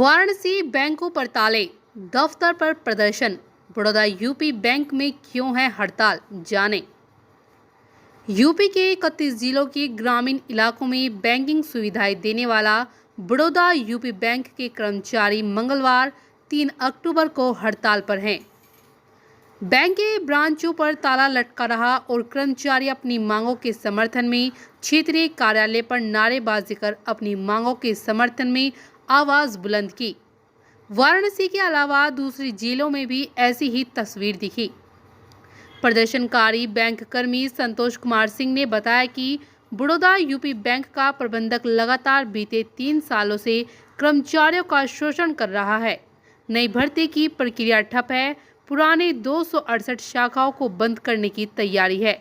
वाराणसी बैंकों पर ताले, दफ्तर पर प्रदर्शन। बड़ौदा यूपी बैंक में क्यों है हड़ताल, जानें। यूपी के 31 जिलों के ग्रामीण इलाकों में बैंकिंग सुविधाएं देने वाला बड़ौदा यूपी बैंक के कर्मचारी मंगलवार 3 अक्टूबर को हड़ताल पर हैं। बैंक के ब्रांचों पर ताला लटका रहा और कर्मचारी अपनी मांगों के समर्थन में क्षेत्रीय कार्यालय पर नारेबाजी कर अपनी मांगों के समर्थन में आवाज बुलंद की। वाराणसी के अलावा दूसरी जिलों में भी ऐसी ही तस्वीर दिखी। प्रदर्शनकारी बैंक कर्मी संतोष कुमार सिंह ने बताया कि बड़ौदा यूपी बैंक का प्रबंधक लगातार बीते 3 सालों से कर्मचारियों का शोषण कर रहा है। नई भर्ती की प्रक्रिया ठप है। पुराने 268 शाखाओं को बंद करने की तैयारी है।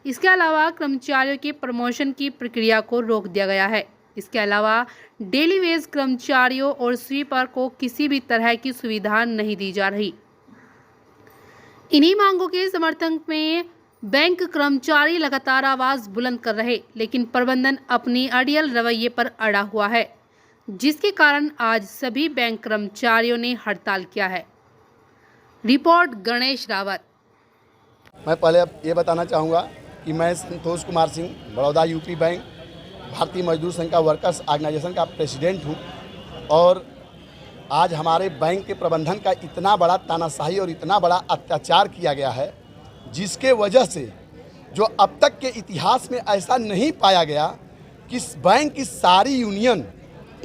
इसके अलावा कर्मचारियों के प्रमोशन की प्रक्रिया को रोक दिया गया है। इसके अलावा डेली वेज कर्मचारियों और स्वीपर को किसी भी तरह की सुविधा नहीं दी जा रही। इन्हीं मांगों के समर्थन में बैंक कर्मचारी लगातार आवाज बुलंद कर रहे, लेकिन प्रबंधन अपनी अड़ियल रवैये पर अड़ा हुआ है, जिसके कारण आज सभी बैंक कर्मचारियों ने हड़ताल किया है। रिपोर्ट गणेश रावत। मैं पहले ये बताना चाहूँगा कि मैं संतोष कुमार सिंह बड़ौदा यूपी बैंक भारतीय मजदूर संघ का वर्कर्स ऑर्गेनाइजेशन का प्रेसिडेंट हूँ। और आज हमारे बैंक के प्रबंधन का इतना बड़ा तानाशाही और इतना बड़ा अत्याचार किया गया है, जिसके वजह से जो अब तक के इतिहास में ऐसा नहीं पाया गया कि बैंक की सारी यूनियन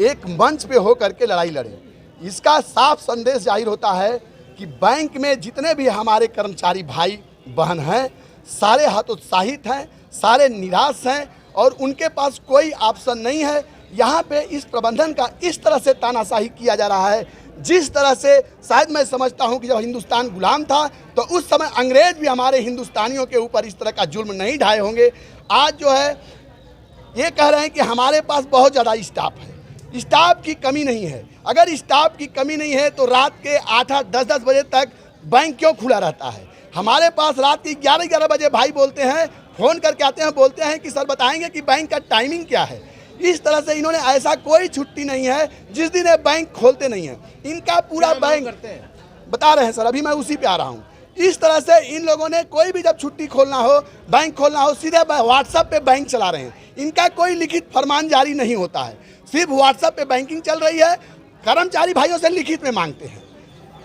एक मंच पे हो करके लड़ाई लड़े। इसका साफ संदेश जाहिर होता है कि बैंक में जितने भी हमारे कर्मचारी भाई बहन हैं, सारे हतोत्साहित हैं, सारे निराश हैं और उनके पास कोई ऑप्शन नहीं है। यहाँ पे इस प्रबंधन का इस तरह से तानाशाही किया जा रहा है, जिस तरह से शायद मैं समझता हूँ कि जब हिंदुस्तान गुलाम था तो उस समय अंग्रेज भी हमारे हिंदुस्तानियों के ऊपर इस तरह का जुल्म नहीं ढाए होंगे। आज जो है ये कह रहे हैं कि हमारे पास बहुत ज़्यादा स्टाफ है। स्टाफ की कमी नहीं है। अगर स्टाफ की कमी नहीं है तो रात के 8-8, 10-10 बजे तक बैंक क्यों खुला रहता है? हमारे पास रात के 11-11 बजे भाई बोलते हैं, फ़ोन करके आते हैं, बोलते हैं कि सर बताएंगे कि बैंक का टाइमिंग क्या है। इस तरह से इन्होंने ऐसा कोई छुट्टी नहीं है जिस दिन ये बैंक खोलते नहीं है। इनका पूरा बैंक बता रहे हैं सर, अभी मैं उसी पे आ रहा हूँ। इस तरह से इन लोगों ने कोई भी जब छुट्टी खोलना हो, बैंक खोलना हो, सीधे व्हाट्सएप पे बैंक चला रहे हैं। इनका कोई लिखित फरमान जारी नहीं होता है, सिर्फ व्हाट्सएप पे बैंकिंग चल रही है। कर्मचारी भाइयों से लिखित में मांगते हैं।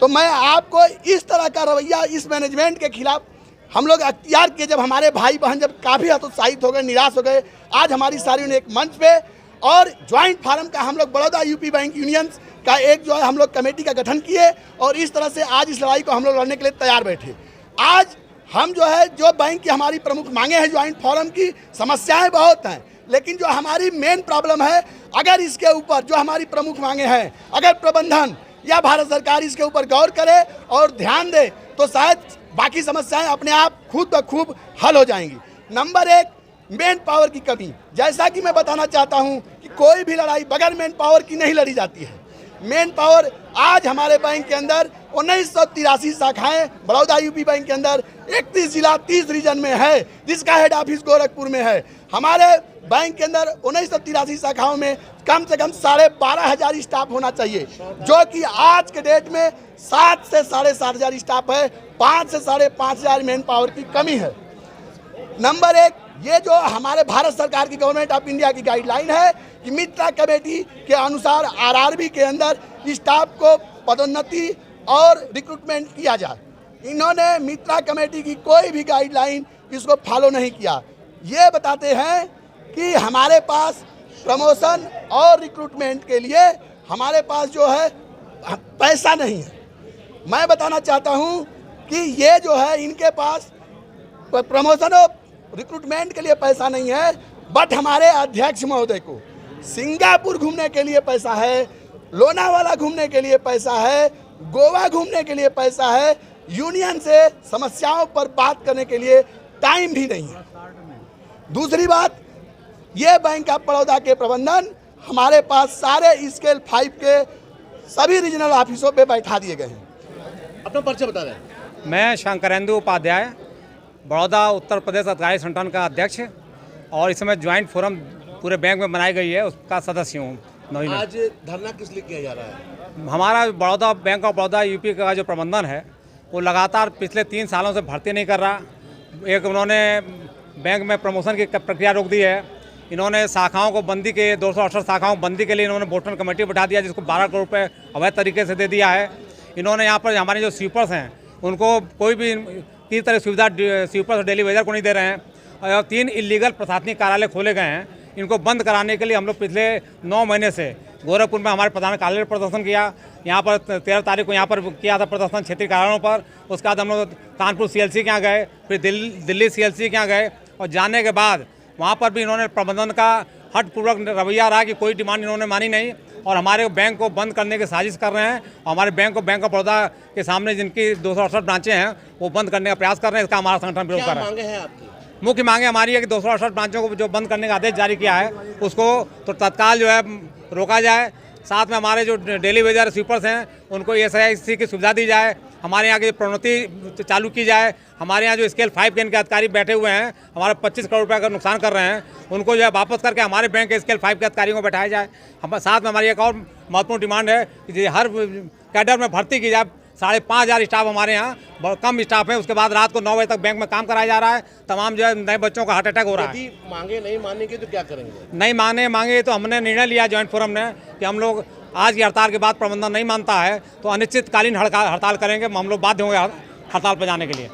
तो मैं आपको इस तरह का रवैया इस मैनेजमेंट के खिलाफ हम लोग अख्तियार किए। जब हमारे भाई बहन जब काफ़ी हतोत्साहित हो गए, निराश हो गए, आज हमारी सारी ने एक मंच पे और ज्वाइंट फार्म का हम लोग बड़ौदा यूपी बैंक यूनियंस का एक जो है हम लोग कमेटी का गठन किए और इस तरह से आज इस लड़ाई को हम लोग लड़ने के लिए तैयार बैठे। आज हम जो है जो बैंक की हमारी प्रमुख मांगे हैं, ज्वाइंट फोरम की समस्याएं बहुत हैं, लेकिन जो हमारी मेन प्रॉब्लम है, अगर इसके ऊपर जो हमारी प्रमुख मांगे हैं, अगर प्रबंधन या भारत सरकार इसके ऊपर गौर करे और ध्यान दे तो शायद बाकी समस्याएं अपने आप खुद ब खूब हल हो जाएंगी। नंबर 1, मेन पावर की कमी। जैसा कि मैं बताना चाहता हूं कि कोई भी लड़ाई बगैर मेन पावर की नहीं लड़ी जाती है। मेन पावर आज हमारे बैंक के अंदर 1983 शाखाएं बड़ौदा यूपी बैंक के अंदर 31 जिला 30 रीजन में है, जिसका हेड ऑफिस गोरखपुर में है। हमारे बैंक के अंदर 1983 शाखाओं में कम से कम 12,500 स्टाफ होना चाहिए, जो कि आज के डेट में 7 से 7,500 स्टाफ है। 5 से 5,500 मैन पावर की कमी है। नंबर 1, ये जो हमारे भारत सरकार की गवर्नमेंट ऑफ इंडिया की गाइडलाइन है कि मित्रा कमेटी के अनुसार आरआरबी के अंदर स्टाफ को पदोन्नति और रिक्रूटमेंट किया जाए। इन्होंने मित्रा कमेटी की कोई भी गाइडलाइन इसको फॉलो नहीं किया। ये बताते हैं कि हमारे पास प्रमोशन और रिक्रूटमेंट के लिए हमारे पास जो है पैसा नहीं है। मैं बताना चाहता हूं कि ये जो है इनके पास प्रमोशन और रिक्रूटमेंट के लिए पैसा नहीं है, बट हमारे अध्यक्ष महोदय को सिंगापुर घूमने के लिए पैसा है, लोनावाला घूमने के लिए पैसा है, गोवा घूमने के लिए पैसा है, यूनियन से समस्याओं पर बात करने के लिए टाइम भी नहीं है। दूसरी बात, ये बैंक ऑफ बड़ौदा के प्रबंधन हमारे पास सारे स्केल 5 के सभी रीजनल ऑफिसों पे बैठा दिए गए हैं। अपना परिचय बता दें। मैं शंकरेंदु उपाध्याय, बड़ौदा उत्तर प्रदेश अधिकारी संगठन का अध्यक्ष और इस समय ज्वाइंट फोरम पूरे बैंक में बनाई गई है, उसका सदस्य हूँ। आज धरना किस लिए किया जा रहा है? हमारा Baroda bank of Baroda UP का जो प्रबंधन है वो लगातार पिछले 3 सालों से भर्ती नहीं कर रहा। एक उन्होंने बैंक में प्रमोशन की प्रक्रिया रोक दी है। इन्होंने शाखाओं को बंदी के 268 शाखाओं को बंदी के लिए इन्होंने बोर्ड कमेटी बैठा दिया, जिसको 12 करोड़ रुपये अवैध तरीके से दे दिया है। इन्होंने यहाँ पर हमारे जो स्वीपर्स हैं उनको कोई भी किसी तरह सुविधा स्वीपर्स और डेली वेजर को नहीं दे रहे हैं। और 3 इलीगल प्रशासनिक कार्यालय खोले गए हैं। इनको बंद कराने के लिए हम लोग पिछले 9 महीने से गोरखपुर में हमारे प्रधान कार्यालय प्रदर्शन किया। यहाँ पर 13 तारीख को यहाँ पर किया था प्रदर्शन क्षेत्रीय कार्यालयों पर। उसके बाद हम लोग कानपुर CLC के यहाँ गए, फिर दिल्ली CLC के यहाँ गए, और जाने के बाद वहाँ पर भी इन्होंने प्रबंधन का हठपूर्वक रवैया रहा कि कोई डिमांड इन्होंने मानी नहीं और हमारे बैंक को बंद करने की साजिश कर रहे हैं। और हमारे बैंक को बैंक ऑफ बड़ौदा के सामने जिनकी 268 ब्रांचें हैं वो बंद करने का प्रयास कर रहे हैं। इसका हमारा संगठन विरोध कर रहा है। मुख्य मांगे हमारी है कि 268 ब्रांचों को जो बंद करने का आदेश जारी किया है उसको तो तत्काल जो है रोका जाए। साथ में हमारे जो डेली वेजर स्वीपर्स हैं उनको SIC की सुविधा दी जाए। हमारे यहाँ की प्रोन्नति चालू की जाए। हमारे यहाँ जो स्केल 5 के अधिकारी बैठे हुए हैं, हमारे 25 करोड़ रुपये का नुकसान कर रहे हैं, उनको जो है वापस करके हमारे बैंक के स्केल 5 के अधिकारियों को बैठाया जाए। हम साथ में हमारी एक और महत्वपूर्ण डिमांड है कि हर कैडर में भर्ती की जाए। 5,500 स्टाफ हमारे यहाँ बहुत कम स्टाफ है। उसके बाद रात को 9 बजे तक बैंक में काम कराया जा रहा है। तमाम जो है नए बच्चों का हार्ट अटैक हो रहा है। यदि मांगे नहीं मानेंगे तो क्या करेंगे? नहीं मांगे तो हमने निर्णय लिया जॉइंट फोरम ने कि हम लोग आज की हड़ताल के बाद प्रबंधन नहीं मानता है तो अनिश्चितकालीन हड़ताल करेंगे। हम लोग बाध्य होंगे हड़ताल पर जाने के लिए।